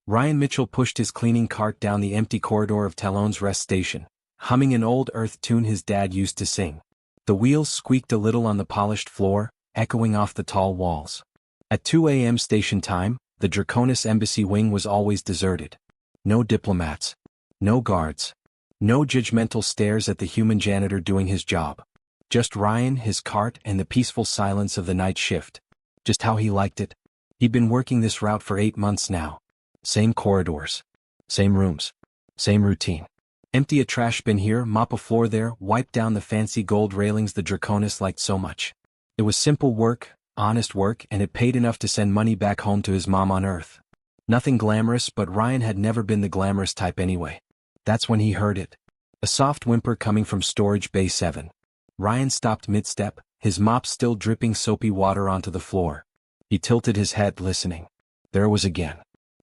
Ryan Mitchell pushed his cleaning cart down the empty corridor of Talon's rest station, humming an old Earth tune his dad used to sing. The wheels squeaked a little on the polished floor, echoing off the tall walls. At 2 a.m. station time, the Draconis embassy wing was always deserted. No diplomats. No guards. No judgmental stares at the human janitor doing his job. Just Ryan, his cart, and the peaceful silence of the night shift. Just how he liked it. He'd been working this route for 8 months now. Same corridors. Same rooms. Same routine. Empty a trash bin here, mop a floor there, wipe down the fancy gold railings the Draconis liked so much. It was simple work, honest work, and it paid enough to send money back home to his mom on Earth. Nothing glamorous, but Ryan had never been the glamorous type anyway. That's when he heard it. A soft whimper coming from storage bay 7. Ryan stopped mid-step, his mop still dripping soapy water onto the floor. He tilted his head, listening. There it was again.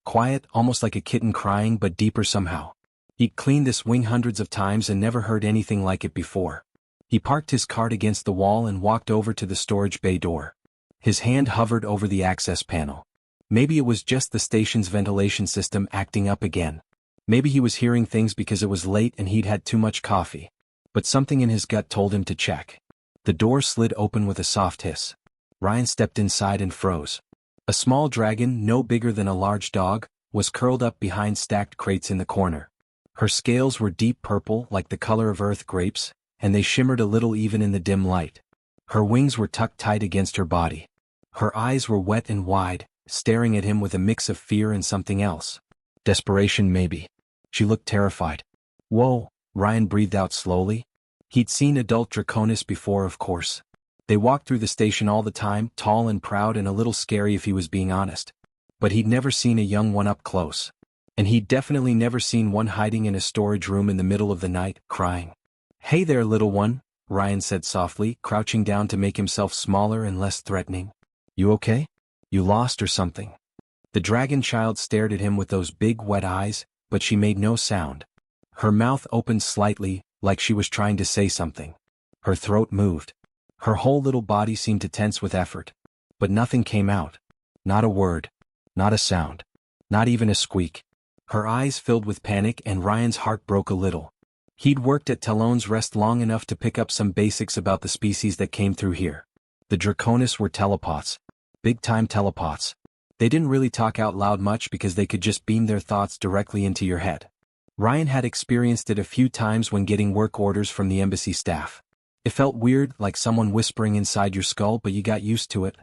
Quiet, almost like a kitten crying, but deeper somehow. He'd cleaned this wing hundreds of times and never heard anything like it before. He parked his cart against the wall and walked over to the storage bay door. His hand hovered over the access panel. Maybe it was just the station's ventilation system acting up again. Maybe he was hearing things because it was late and he'd had too much coffee. But something in his gut told him to check. The door slid open with a soft hiss. Ryan stepped inside and froze. A small dragon, no bigger than a large dog, was curled up behind stacked crates in the corner. Her scales were deep purple like the color of earth grapes, and they shimmered a little even in the dim light. Her wings were tucked tight against her body. Her eyes were wet and wide, staring at him with a mix of fear and something else. Desperation maybe. She looked terrified. Whoa, Ryan breathed out slowly. He'd seen adult Draconis before, of course. They walked through the station all the time, tall and proud and a little scary if he was being honest. But he'd never seen a young one up close. And he'd definitely never seen one hiding in a storage room in the middle of the night, crying. Hey there, little one, Ryan said softly, crouching down to make himself smaller and less threatening. You okay? You lost or something? The dragon child stared at him with those big wet eyes, but she made no sound. Her mouth opened slightly, like she was trying to say something. Her throat moved. Her whole little body seemed to tense with effort. But nothing came out. Not a word. Not a sound. Not even a squeak. Her eyes filled with panic and Ryan's heart broke a little. He'd worked at Talon's Rest long enough to pick up some basics about the species that came through here. The Draconis were telepaths. Big-time telepaths. They didn't really talk out loud much because they could just beam their thoughts directly into your head. Ryan had experienced it a few times when getting work orders from the embassy staff. It felt weird, like someone whispering inside your skull, but you got used to it.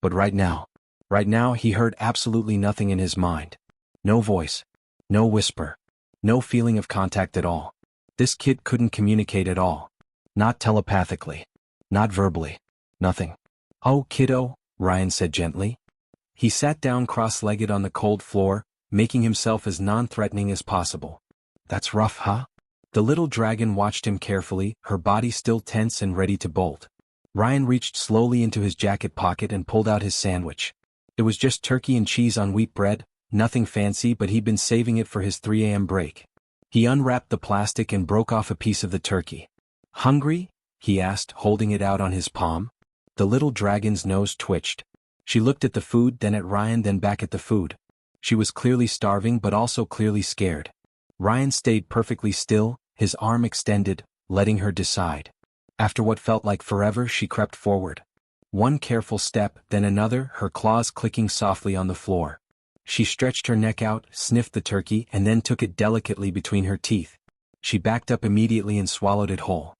But right now, he heard absolutely nothing in his mind. No voice. No whisper. No feeling of contact at all. This kid couldn't communicate at all. Not telepathically. Not verbally. Nothing. Oh, kiddo, Ryan said gently. He sat down cross-legged on the cold floor, making himself as non-threatening as possible. That's rough, huh? The little dragon watched him carefully, her body still tense and ready to bolt. Ryan reached slowly into his jacket pocket and pulled out his sandwich. It was just turkey and cheese on wheat bread, nothing fancy, but he'd been saving it for his 3 a.m. break. He unwrapped the plastic and broke off a piece of the turkey. Hungry? He asked, holding it out on his palm. The little dragon's nose twitched. She looked at the food, then at Ryan, then back at the food. She was clearly starving but also clearly scared. Ryan stayed perfectly still, his arm extended, letting her decide. After what felt like forever, she crept forward. One careful step, then another, her claws clicking softly on the floor. She stretched her neck out, sniffed the turkey, and then took it delicately between her teeth. She backed up immediately and swallowed it whole.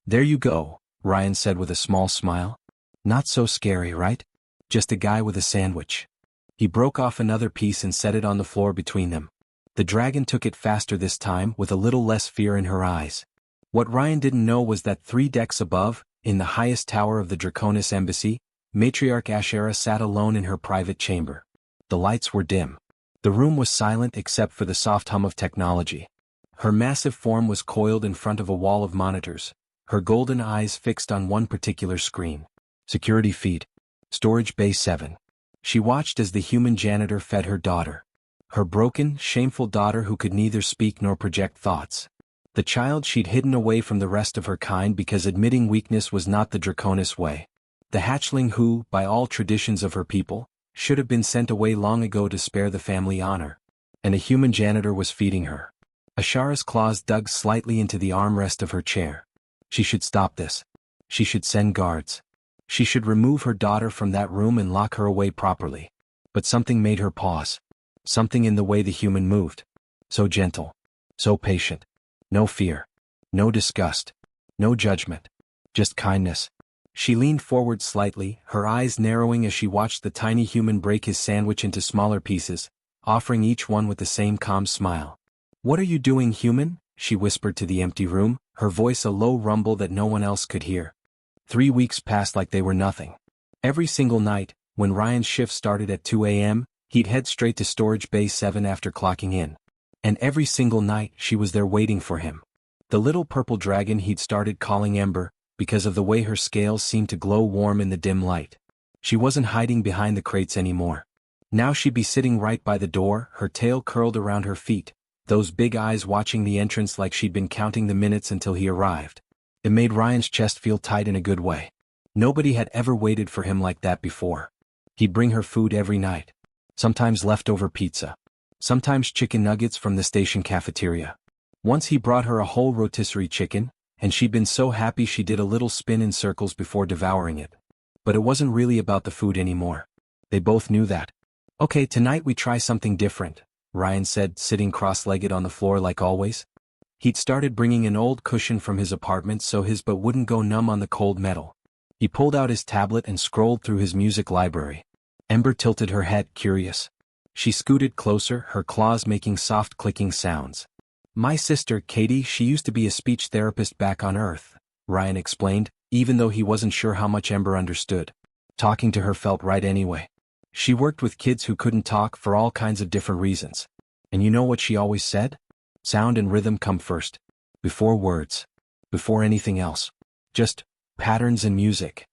There you go, Ryan said with a small smile. Not so scary, right? Just a guy with a sandwich. He broke off another piece and set it on the floor between them. The dragon took it faster this time, with a little less fear in her eyes. What Ryan didn't know was that 3 decks above, in the highest tower of the Draconis embassy, Matriarch Ashera sat alone in her private chamber. The lights were dim. The room was silent except for the soft hum of technology. Her massive form was coiled in front of a wall of monitors, her golden eyes fixed on one particular screen. Security feed. Storage Bay 7. She watched as the human janitor fed her daughter. Her broken, shameful daughter who could neither speak nor project thoughts. The child she'd hidden away from the rest of her kind because admitting weakness was not the Draconis way. The hatchling who, by all traditions of her people, should have been sent away long ago to spare the family honor. and a human janitor was feeding her. Ashara's claws dug slightly into the armrest of her chair. She should stop this. She should send guards. She should remove her daughter from that room and lock her away properly. But something made her pause. Something in the way the human moved. So gentle. So patient. No fear. No disgust. No judgment. Just kindness. She leaned forward slightly, her eyes narrowing as she watched the tiny human break his sandwich into smaller pieces, offering each one with the same calm smile. "What are you doing, human?" she whispered to the empty room, her voice a low rumble that no one else could hear. 3 weeks passed like they were nothing. Every single night, when Ryan's shift started at 2 a.m., he'd head straight to Storage Bay 7 after clocking in. And every single night she was there waiting for him. The little purple dragon he'd started calling Ember, because of the way her scales seemed to glow warm in the dim light. She wasn't hiding behind the crates anymore. Now she'd be sitting right by the door, her tail curled around her feet, those big eyes watching the entrance like she'd been counting the minutes until he arrived. It made Ryan's chest feel tight in a good way. Nobody had ever waited for him like that before. He'd bring her food every night. Sometimes leftover pizza. Sometimes chicken nuggets from the station cafeteria. Once he brought her a whole rotisserie chicken, and she'd been so happy she did a little spin in circles before devouring it. But it wasn't really about the food anymore. They both knew that. "Okay, tonight we try something different," Ryan said, sitting cross-legged on the floor like always. He'd started bringing an old cushion from his apartment so his butt wouldn't go numb on the cold metal. He pulled out his tablet and scrolled through his music library. Ember tilted her head, curious. She scooted closer, her claws making soft clicking sounds. "My sister, Katie, she used to be a speech therapist back on Earth," Ryan explained, even though he wasn't sure how much Ember understood. Talking to her felt right anyway. She worked with kids who couldn't talk for all kinds of different reasons. And you know what she always said? Sound and rhythm come first. Before words. Before anything else. Just patterns and music.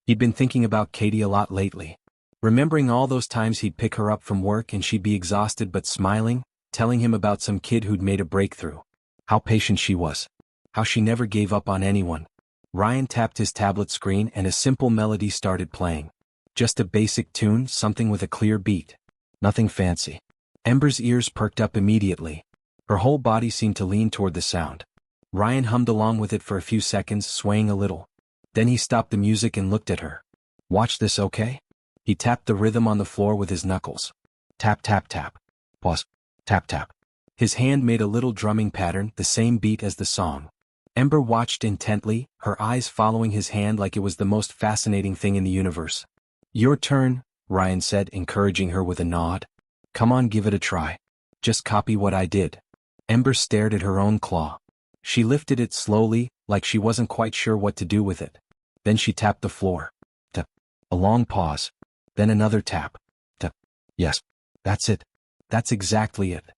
He'd been thinking about Katie a lot lately. Remembering all those times he'd pick her up from work and she'd be exhausted but smiling, telling him about some kid who'd made a breakthrough. How patient she was. How she never gave up on anyone. Ryan tapped his tablet screen and a simple melody started playing. Just a basic tune, something with a clear beat. Nothing fancy. Ember's ears perked up immediately. Her whole body seemed to lean toward the sound. Ryan hummed along with it for a few seconds, swaying a little. Then he stopped the music and looked at her. "Watch this, okay?" He tapped the rhythm on the floor with his knuckles. Tap tap tap. Pause. Tap tap. His hand made a little drumming pattern, the same beat as the song. Ember watched intently, her eyes following his hand like it was the most fascinating thing in the universe. "Your turn," Ryan said, encouraging her with a nod. "Come on, give it a try. Just copy what I did." Ember stared at her own claw. She lifted it slowly, like she wasn't quite sure what to do with it. Then she tapped the floor. Tap. A long pause. Then another tap. Tap. Yes. That's it. That's exactly it.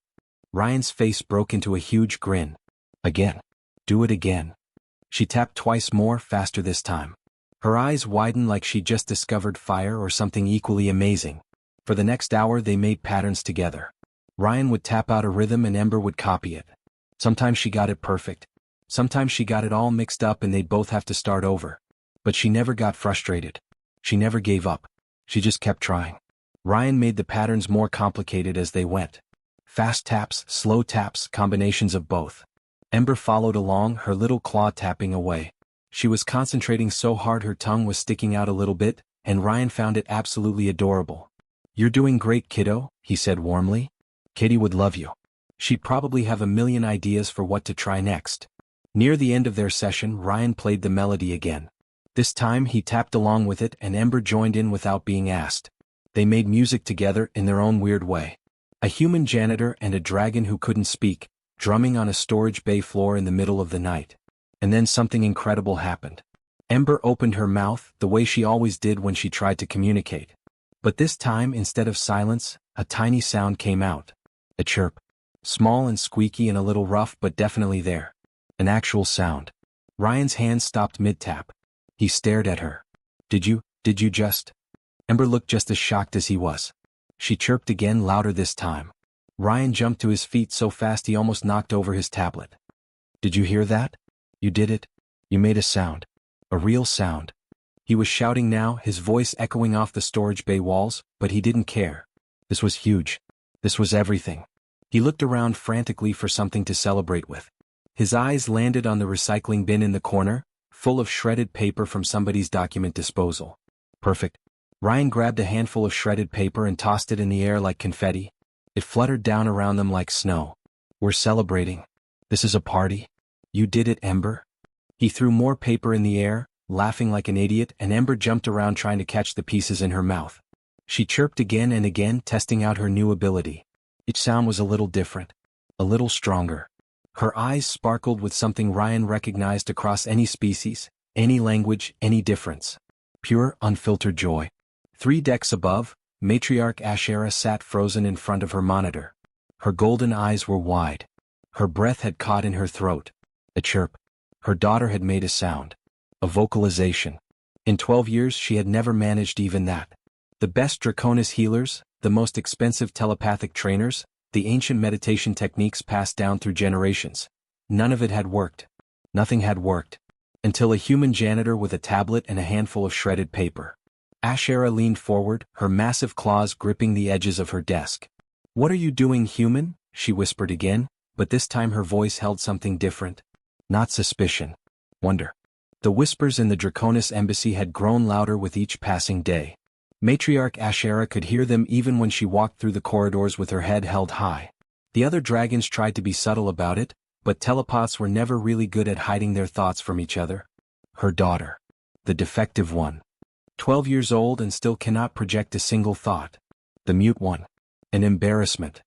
Ryan's face broke into a huge grin. Again. Do it again. She tapped twice more, faster this time. Her eyes widened like she'd just discovered fire or something equally amazing. For the next hour they made patterns together. Ryan would tap out a rhythm and Ember would copy it. Sometimes she got it perfect. Sometimes she got it all mixed up and they'd both have to start over. But she never got frustrated. She never gave up. She just kept trying. Ryan made the patterns more complicated as they went. Fast taps, slow taps, combinations of both. Ember followed along, her little claw tapping away. She was concentrating so hard her tongue was sticking out a little bit, and Ryan found it absolutely adorable. "You're doing great, kiddo," he said warmly. "Katie would love you. She'd probably have a million ideas for what to try next." Near the end of their session, Ryan played the melody again. This time he tapped along with it and Ember joined in without being asked. They made music together in their own weird way. A human janitor and a dragon who couldn't speak, drumming on a storage bay floor in the middle of the night. And then something incredible happened. Ember opened her mouth, the way she always did when she tried to communicate. But this time, instead of silence, a tiny sound came out. A chirp. Small and squeaky and a little rough, but definitely there. An actual sound. Ryan's hand stopped mid-tap. He stared at her. Did you just? Ember looked just as shocked as he was. She chirped again, louder this time. Ryan jumped to his feet so fast he almost knocked over his tablet. "Did you hear that? You did it. You made a sound. A real sound." He was shouting now, his voice echoing off the storage bay walls, but he didn't care. This was huge. This was everything. He looked around frantically for something to celebrate with. His eyes landed on the recycling bin in the corner, full of shredded paper from somebody's document disposal. Perfect. Ryan grabbed a handful of shredded paper and tossed it in the air like confetti. It fluttered down around them like snow. We're celebrating. This is a party. You did it, Ember. He threw more paper in the air, laughing like an idiot, and Ember jumped around trying to catch the pieces in her mouth. She chirped again and again, testing out her new ability. Each sound was a little different, a little stronger. Her eyes sparkled with something Ryan recognized across any species, any language, any difference. Pure, unfiltered joy. 3 decks above, Matriarch Ashera sat frozen in front of her monitor. Her golden eyes were wide. Her breath had caught in her throat. A chirp. Her daughter had made a sound. A vocalization. In 12 years she had never managed even that. The best Draconis healers, the most expensive telepathic trainers, the ancient meditation techniques passed down through generations. None of it had worked. Nothing had worked. Until a human janitor with a tablet and a handful of shredded paper. Ashera leaned forward, her massive claws gripping the edges of her desk. "What are you doing, human?" she whispered again, but this time her voice held something different. Not suspicion. Wonder. The whispers in the Draconis embassy had grown louder with each passing day. Matriarch Ashera could hear them even when she walked through the corridors with her head held high. The other dragons tried to be subtle about it, but telepaths were never really good at hiding their thoughts from each other. Her daughter. The defective one. 12 years old and still cannot project a single thought. The mute one. An embarrassment.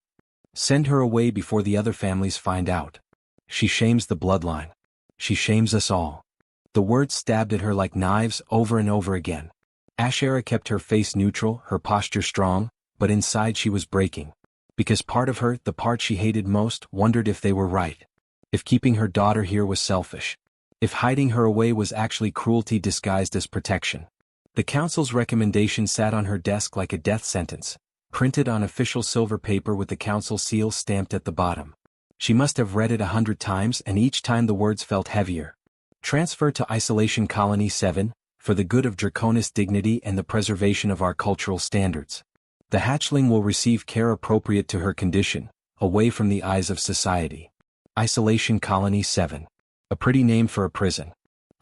Send her away before the other families find out. She shames the bloodline. She shames us all. The words stabbed at her like knives over and over again. Ashera kept her face neutral, her posture strong, but inside she was breaking. Because part of her, the part she hated most, wondered if they were right. If keeping her daughter here was selfish. If hiding her away was actually cruelty disguised as protection. The council's recommendation sat on her desk like a death sentence, printed on official silver paper with the council seal stamped at the bottom. She must have read it 100 times, and each time the words felt heavier. Transfer to Isolation Colony 7, for the good of Draconis dignity and the preservation of our cultural standards. The hatchling will receive care appropriate to her condition, away from the eyes of society. Isolation Colony 7. A pretty name for a prison.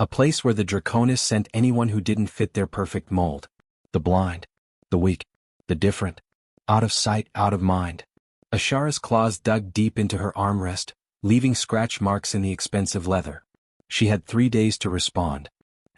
A place where the Draconis sent anyone who didn't fit their perfect mold. The blind. The weak. The different. Out of sight, out of mind. Ashara's claws dug deep into her armrest, leaving scratch marks in the expensive leather. She had 3 days to respond.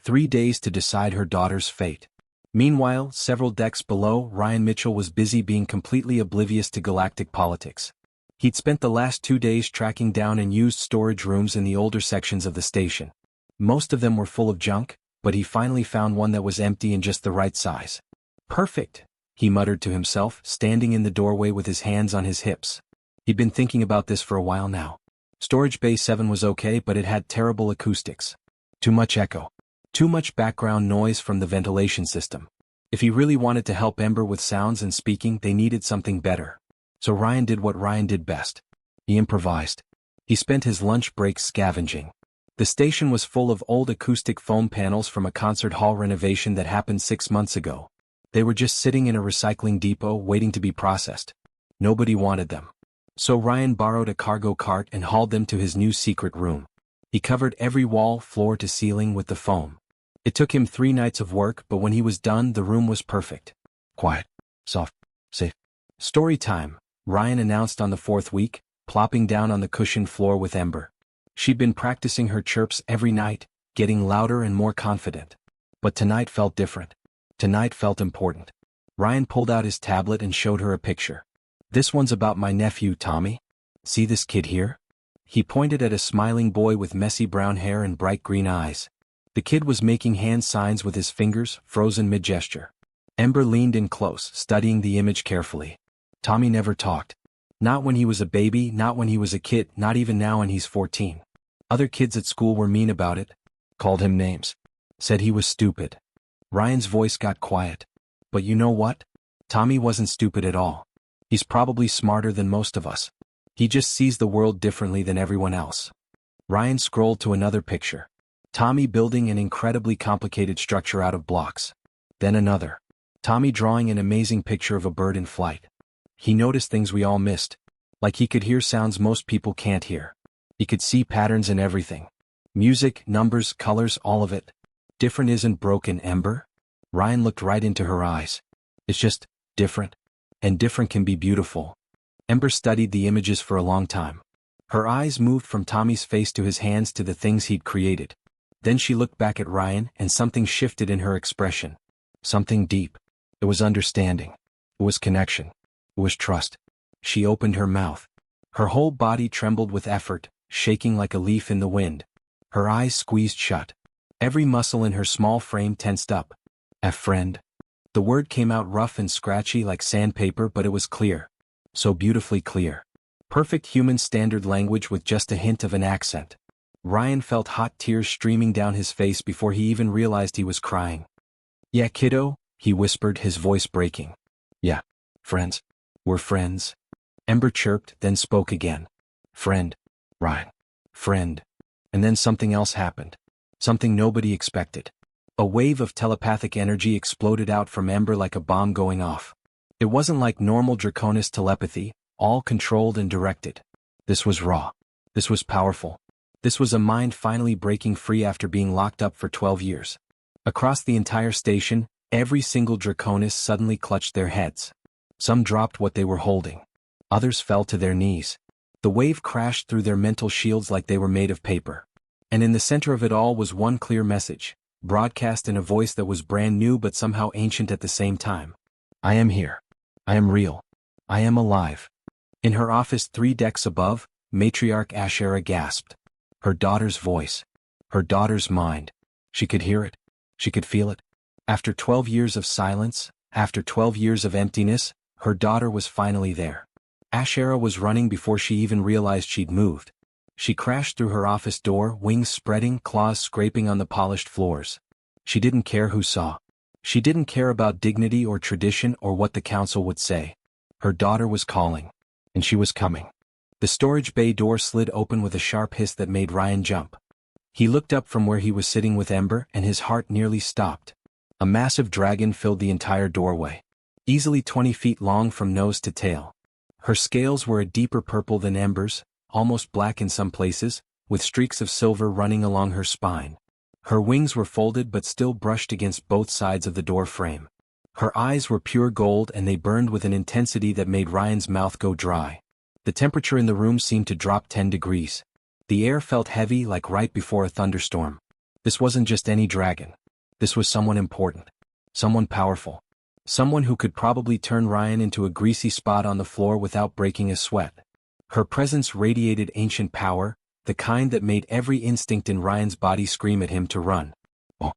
3 days to decide her daughter's fate. Meanwhile, several decks below, Ryan Mitchell was busy being completely oblivious to galactic politics. He'd spent the last 2 days tracking down and used storage rooms in the older sections of the station. Most of them were full of junk, but he finally found one that was empty and just the right size. Perfect, he muttered to himself, standing in the doorway with his hands on his hips. He'd been thinking about this for a while now. Storage Bay 7 was okay, but it had terrible acoustics. Too much echo. Too much background noise from the ventilation system. If he really wanted to help Ember with sounds and speaking, they needed something better. So Ryan did what Ryan did best. He improvised. He spent his lunch break scavenging. The station was full of old acoustic foam panels from a concert hall renovation that happened 6 months ago. They were just sitting in a recycling depot waiting to be processed. Nobody wanted them. So Ryan borrowed a cargo cart and hauled them to his new secret room. He covered every wall, floor to ceiling with the foam. It took him 3 nights of work, but when he was done, the room was perfect. Quiet, soft, safe. Story time, Ryan announced on the 4th week, plopping down on the cushioned floor with Ember. She'd been practicing her chirps every night, getting louder and more confident. But tonight felt different. Tonight felt important. Ryan pulled out his tablet and showed her a picture. "This one's about my nephew, Tommy. See this kid here?" He pointed at a smiling boy with messy brown hair and bright green eyes. The kid was making hand signs with his fingers, frozen mid-gesture. Ember leaned in close, studying the image carefully. Tommy never talked. Not when he was a baby, not when he was a kid, not even now when he's 14. Other kids at school were mean about it. Called him names. Said he was stupid. Ryan's voice got quiet. But you know what? Tommy wasn't stupid at all. He's probably smarter than most of us. He just sees the world differently than everyone else. Ryan scrolled to another picture. Tommy building an incredibly complicated structure out of blocks. Then another. Tommy drawing an amazing picture of a bird in flight. He noticed things we all missed. Like he could hear sounds most people can't hear. He could see patterns in everything. Music, numbers, colors, all of it. Different isn't broken, Ember? Ryan looked right into her eyes. It's just different. And different can be beautiful. Ember studied the images for a long time. Her eyes moved from Tommy's face to his hands to the things he'd created. Then she looked back at Ryan and something shifted in her expression. Something deep. It was understanding. It was connection. It was trust. She opened her mouth. Her whole body trembled with effort, shaking like a leaf in the wind. Her eyes squeezed shut. Every muscle in her small frame tensed up. Friend. The word came out rough and scratchy like sandpaper, but it was clear. So beautifully clear. Perfect human standard language with just a hint of an accent. Ryan felt hot tears streaming down his face before he even realized he was crying. Yeah, kiddo, he whispered, his voice breaking. Yeah. Friends. We're friends. Ember chirped, then spoke again. Friend. Ryan. Friend. And then something else happened. Something nobody expected. A wave of telepathic energy exploded out from Ember like a bomb going off. It wasn't like normal Draconis telepathy, all controlled and directed. This was raw. This was powerful. This was a mind finally breaking free after being locked up for 12 years. Across the entire station, every single Draconis suddenly clutched their heads. Some dropped what they were holding. Others fell to their knees. The wave crashed through their mental shields like they were made of paper. And in the center of it all was one clear message, broadcast in a voice that was brand new but somehow ancient at the same time. I am here. I am real. I am alive. In her office 3 decks above, Matriarch Ashera gasped. Her daughter's voice. Her daughter's mind. She could hear it. She could feel it. After 12 years of silence, after 12 years of emptiness, her daughter was finally there. Ashera was running before she even realized she'd moved. She crashed through her office door, wings spreading, claws scraping on the polished floors. She didn't care who saw. She didn't care about dignity or tradition or what the council would say. Her daughter was calling. And she was coming. The storage bay door slid open with a sharp hiss that made Ryan jump. He looked up from where he was sitting with Ember and his heart nearly stopped. A massive dragon filled the entire doorway. Easily 20 feet long from nose to tail. Her scales were a deeper purple than Ember's, almost black in some places, with streaks of silver running along her spine. Her wings were folded but still brushed against both sides of the door frame. Her eyes were pure gold and they burned with an intensity that made Ryan's mouth go dry. The temperature in the room seemed to drop 10 degrees. The air felt heavy like right before a thunderstorm. This wasn't just any dragon. This was someone important. Someone powerful. Someone who could probably turn Ryan into a greasy spot on the floor without breaking a sweat. Her presence radiated ancient power, the kind that made every instinct in Ryan's body scream at him to run. Oh.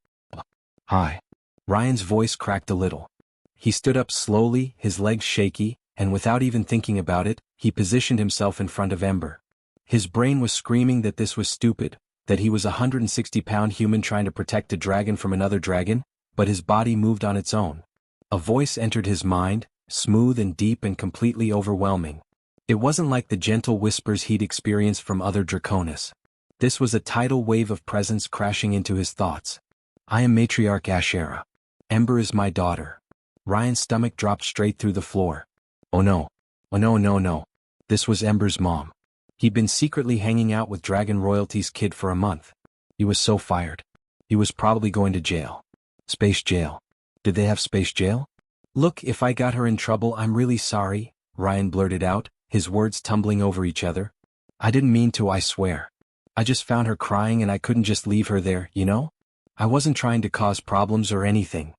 Hi. Ryan's voice cracked a little. He stood up slowly, his legs shaky, and without even thinking about it, he positioned himself in front of Ember. His brain was screaming that this was stupid, that he was a 160-pound human trying to protect a dragon from another dragon, but his body moved on its own. A voice entered his mind, smooth and deep and completely overwhelming. It wasn't like the gentle whispers he'd experienced from other Draconis. This was a tidal wave of presence crashing into his thoughts. I am Matriarch Ashera. Ember is my daughter. Ryan's stomach dropped straight through the floor. Oh no. Oh no. This was Ember's mom. He'd been secretly hanging out with Dragon Royalty's kid for a month. He was so fired. He was probably going to jail. Space jail. Did they have space jail? Look, if I got her in trouble, I'm really sorry, Ryan blurted out, his words tumbling over each other. I didn't mean to, I swear. I just found her crying and I couldn't just leave her there, you know? I wasn't trying to cause problems or anything.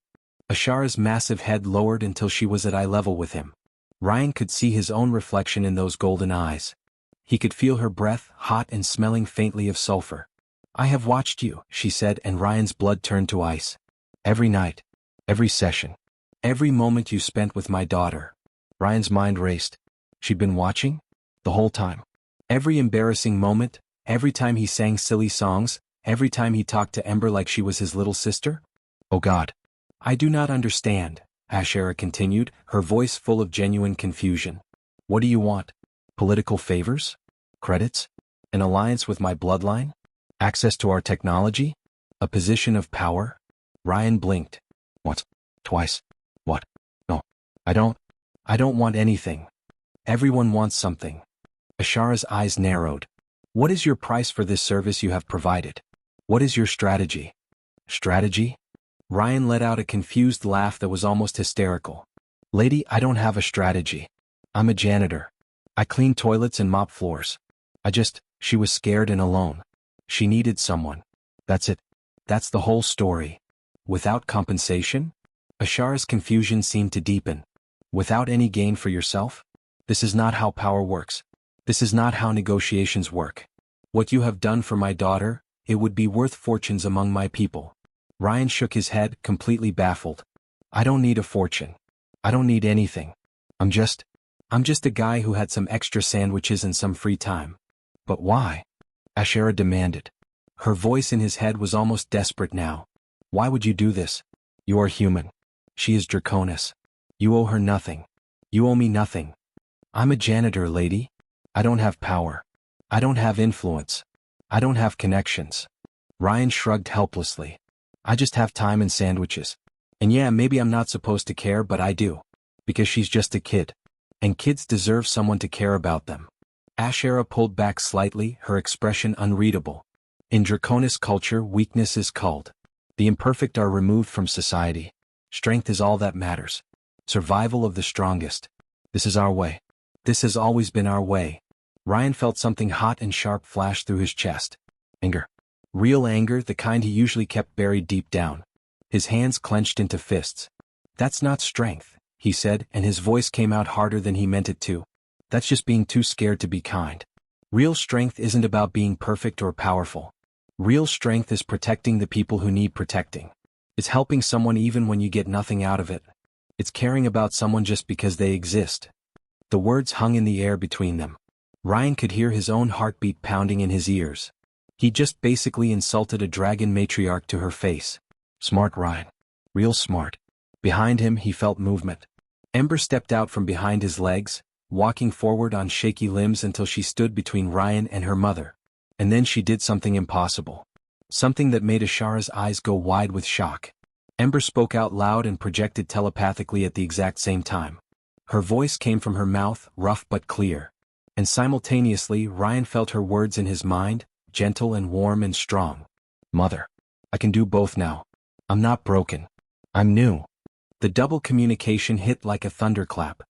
Ashara's massive head lowered until she was at eye level with him. Ryan could see his own reflection in those golden eyes. He could feel her breath, hot and smelling faintly of sulfur. I have watched you, she said, and Ryan's blood turned to ice. Every night. Every session. Every moment you spent with my daughter. Ryan's mind raced. She'd been watching? The whole time. Every embarrassing moment, every time he sang silly songs, every time he talked to Ember like she was his little sister? Oh God. I do not understand, Ashera continued, her voice full of genuine confusion. What do you want? Political favors? Credits? An alliance with my bloodline? Access to our technology? A position of power? Ryan blinked. Once. Twice. What? No. I don't want anything. Everyone wants something. Ashara's eyes narrowed. What is your price for this service you have provided? What is your strategy? Strategy? Ryan let out a confused laugh that was almost hysterical. Lady, I don't have a strategy. I'm a janitor. I clean toilets and mop floors. She was scared and alone. She needed someone. That's it. That's the whole story. Without compensation? Ashara's confusion seemed to deepen. Without any gain for yourself? This is not how power works. This is not how negotiations work. What you have done for my daughter, it would be worth fortunes among my people. Ryan shook his head, completely baffled. I don't need a fortune. I don't need anything. I'm just a guy who had some extra sandwiches and some free time. But why? Ashara demanded. Her voice in his head was almost desperate now. Why would you do this? You are human. She is Draconis. You owe her nothing. You owe me nothing. I'm a janitor, lady. I don't have power. I don't have influence. I don't have connections. Ryan shrugged helplessly. I just have time and sandwiches. And yeah, maybe I'm not supposed to care, but I do. Because she's just a kid. And kids deserve someone to care about them. Ashara pulled back slightly, her expression unreadable. In Draconis culture, weakness is culled. The imperfect are removed from society. Strength is all that matters. Survival of the strongest. This is our way. This has always been our way. Ryan felt something hot and sharp flash through his chest. Anger. Real anger, the kind he usually kept buried deep down. His hands clenched into fists. That's not strength, he said, and his voice came out harder than he meant it to. That's just being too scared to be kind. Real strength isn't about being perfect or powerful. Real strength is protecting the people who need protecting. It's helping someone even when you get nothing out of it. It's caring about someone just because they exist. The words hung in the air between them. Ryan could hear his own heartbeat pounding in his ears. He just basically insulted a dragon matriarch to her face. Smart Ryan. Real smart. Behind him he felt movement. Ember stepped out from behind his legs, walking forward on shaky limbs until she stood between Ryan and her mother. And then she did something impossible. Something that made Ashara's eyes go wide with shock. Ember spoke out loud and projected telepathically at the exact same time. Her voice came from her mouth, rough but clear. And simultaneously Ryan felt her words in his mind, gentle and warm and strong. Mother. I can do both now. I'm not broken. I'm new. The double communication hit like a thunderclap.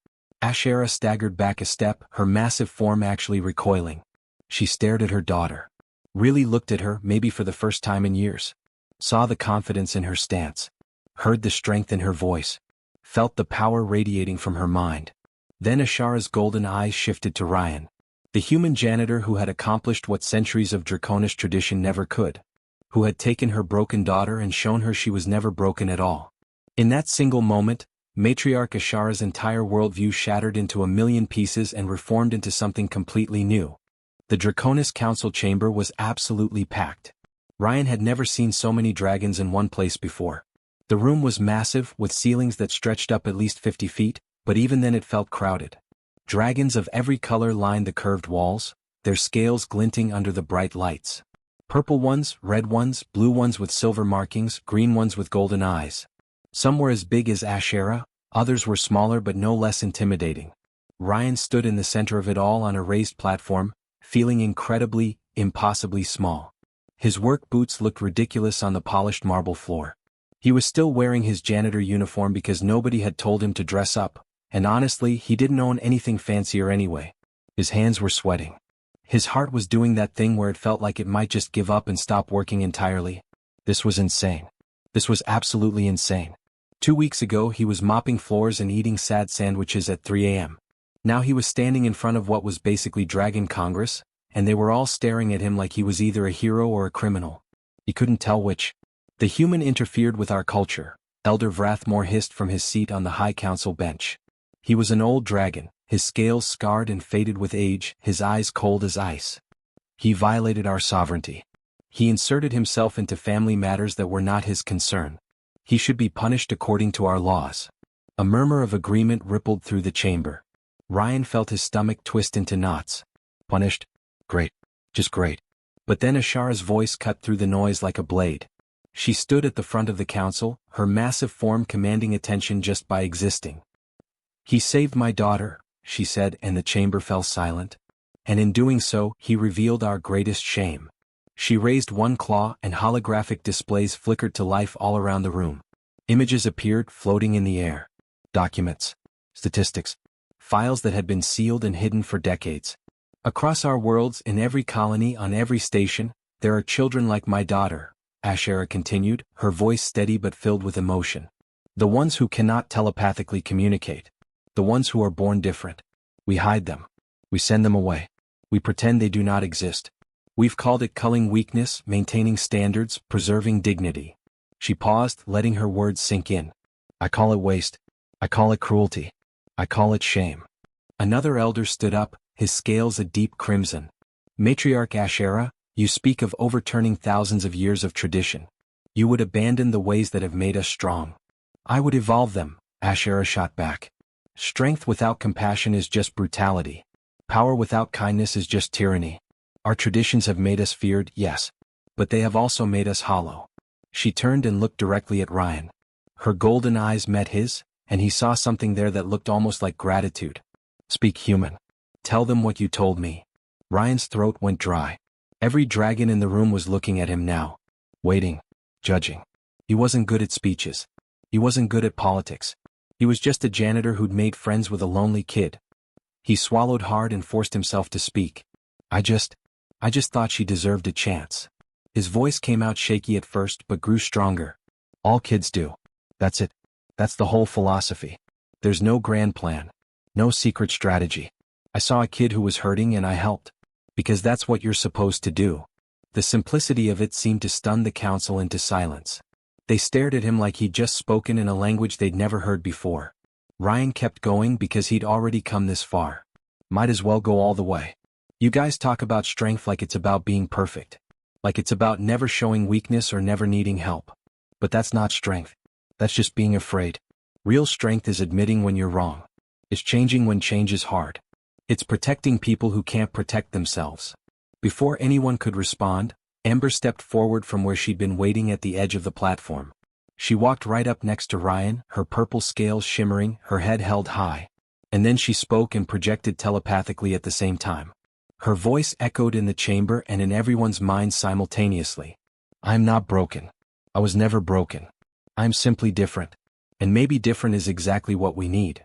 Ashara staggered back a step, her massive form actually recoiling. She stared at her daughter. Really looked at her, maybe for the first time in years. Saw the confidence in her stance. Heard the strength in her voice. Felt the power radiating from her mind. Then Ashara's golden eyes shifted to Ryan. The human janitor who had accomplished what centuries of Draconish tradition never could. Who had taken her broken daughter and shown her she was never broken at all. In that single moment, Matriarch Ashara's entire worldview shattered into a million pieces and reformed into something completely new. The Draconis Council chamber was absolutely packed. Ryan had never seen so many dragons in one place before. The room was massive, with ceilings that stretched up at least 50 feet, but even then it felt crowded. Dragons of every color lined the curved walls, their scales glinting under the bright lights. Purple ones, red ones, blue ones with silver markings, green ones with golden eyes. Some were as big as Ashara, others were smaller but no less intimidating. Ryan stood in the center of it all on a raised platform, feeling incredibly, impossibly small. His work boots looked ridiculous on the polished marble floor. He was still wearing his janitor uniform because nobody had told him to dress up, and honestly, he didn't own anything fancier anyway. His hands were sweating. His heart was doing that thing where it felt like it might just give up and stop working entirely. This was insane. This was absolutely insane. 2 weeks ago he was mopping floors and eating sad sandwiches at 3 a.m. Now he was standing in front of what was basically Dragon Congress, and they were all staring at him like he was either a hero or a criminal. He couldn't tell which. The human interfered with our culture, Elder Vrathmore hissed from his seat on the High Council bench. He was an old dragon, his scales scarred and faded with age, his eyes cold as ice. He violated our sovereignty. He inserted himself into family matters that were not his concern. He should be punished according to our laws. A murmur of agreement rippled through the chamber. Ryan felt his stomach twist into knots. Punished? Great. Just great. But then Ashara's voice cut through the noise like a blade. She stood at the front of the council, her massive form commanding attention just by existing. He saved my daughter, she said, and the chamber fell silent. and in doing so, he revealed our greatest shame. She raised one claw and holographic displays flickered to life all around the room. Images appeared floating in the air. Documents. Statistics. Files that had been sealed and hidden for decades. Across our worlds, in every colony, on every station, there are children like my daughter, Ashera continued, her voice steady but filled with emotion. The ones who cannot telepathically communicate. The ones who are born different. We hide them. We send them away. We pretend they do not exist. We've called it culling weakness, maintaining standards, preserving dignity. She paused, letting her words sink in. I call it waste. I call it cruelty. I call it shame. Another elder stood up, his scales a deep crimson. Matriarch Ashera, you speak of overturning thousands of years of tradition. You would abandon the ways that have made us strong. I would evolve them, Ashera shot back. Strength without compassion is just brutality. Power without kindness is just tyranny. Our traditions have made us feared, yes. But they have also made us hollow. She turned and looked directly at Ryan. Her golden eyes met his, and he saw something there that looked almost like gratitude. Speak human. Tell them what you told me. Ryan's throat went dry. Every dragon in the room was looking at him now. Waiting. Judging. He wasn't good at speeches. He wasn't good at politics. He was just a janitor who'd made friends with a lonely kid. He swallowed hard and forced himself to speak. I just thought she deserved a chance. His voice came out shaky at first but grew stronger. All kids do. That's it. That's the whole philosophy. There's no grand plan. No secret strategy. I saw a kid who was hurting and I helped. Because that's what you're supposed to do. The simplicity of it seemed to stun the council into silence. They stared at him like he'd just spoken in a language they'd never heard before. Ryan kept going because he'd already come this far. Might as well go all the way. You guys talk about strength like it's about being perfect. Like it's about never showing weakness or never needing help. But that's not strength. That's just being afraid. Real strength is admitting when you're wrong. It's changing when change is hard. It's protecting people who can't protect themselves. Before anyone could respond, Ember stepped forward from where she'd been waiting at the edge of the platform. She walked right up next to Ryan, her purple scales shimmering, her head held high. And then she spoke and projected telepathically at the same time. Her voice echoed in the chamber and in everyone's mind simultaneously. I'm not broken. I was never broken. I'm simply different. And maybe different is exactly what we need.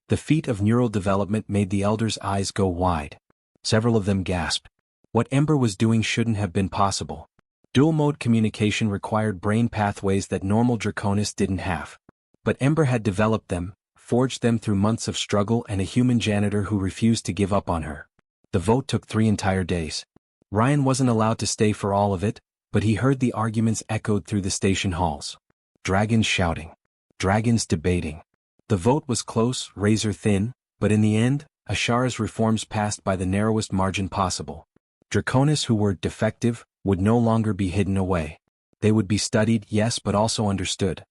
The feat of neural development made the elders' eyes go wide. Several of them gasped. What Ember was doing shouldn't have been possible. Dual-mode communication required brain pathways that normal Draconis didn't have. But Ember had developed them, forged them through months of struggle and a human janitor who refused to give up on her. The vote took 3 entire days. Ryan wasn't allowed to stay for all of it, but he heard the arguments echoed through the station halls. Dragons shouting. Dragons debating. The vote was close, razor-thin, but in the end, Ashara's reforms passed by the narrowest margin possible. Draconis who were defective would no longer be hidden away. They would be studied, yes, but also understood.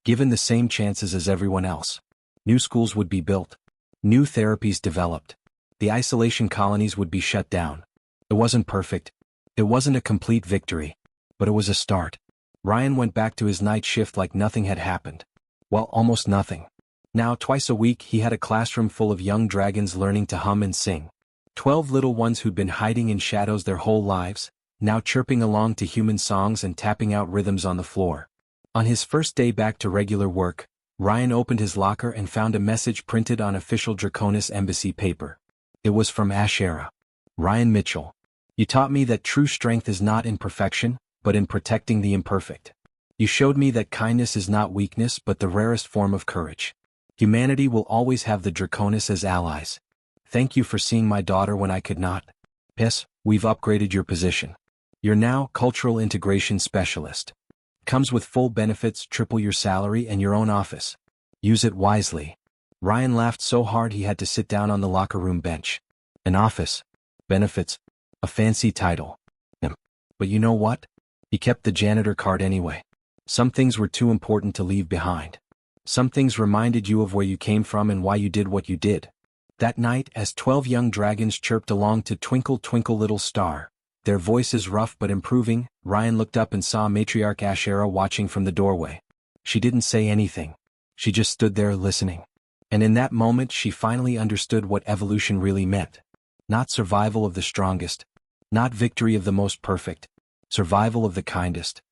Given the same chances as everyone else. New schools would be built. New therapies developed. The isolation colonies would be shut down. It wasn't perfect. It wasn't a complete victory. But it was a start. Ryan went back to his night shift like nothing had happened. Well, almost nothing. Now, twice a week, he had a classroom full of young dragons learning to hum and sing. 12 little ones who'd been hiding in shadows their whole lives, now chirping along to human songs and tapping out rhythms on the floor. On his first day back to regular work, Ryan opened his locker and found a message printed on official Draconis embassy paper. It was from Ashera. Ryan Mitchell. You taught me that true strength is not in perfection, but in protecting the imperfect. You showed me that kindness is not weakness but the rarest form of courage. Humanity will always have the Draconis as allies. Thank you for seeing my daughter when I could not. Yes, we've upgraded your position. You're now Cultural Integration Specialist. Comes with full benefits, triple your salary and your own office. Use it wisely. Ryan laughed so hard he had to sit down on the locker room bench. An office. Benefits. A fancy title. But you know what? He kept the janitor card anyway. Some things were too important to leave behind. Some things reminded you of where you came from and why you did what you did. That night, as 12 young dragons chirped along to Twinkle Twinkle Little Star, their voices rough but improving, Ryan looked up and saw Matriarch Ashera watching from the doorway. She didn't say anything. She just stood there listening. And in that moment she finally understood what evolution really meant. Not survival of the strongest. Not victory of the most perfect. Survival of the kindest.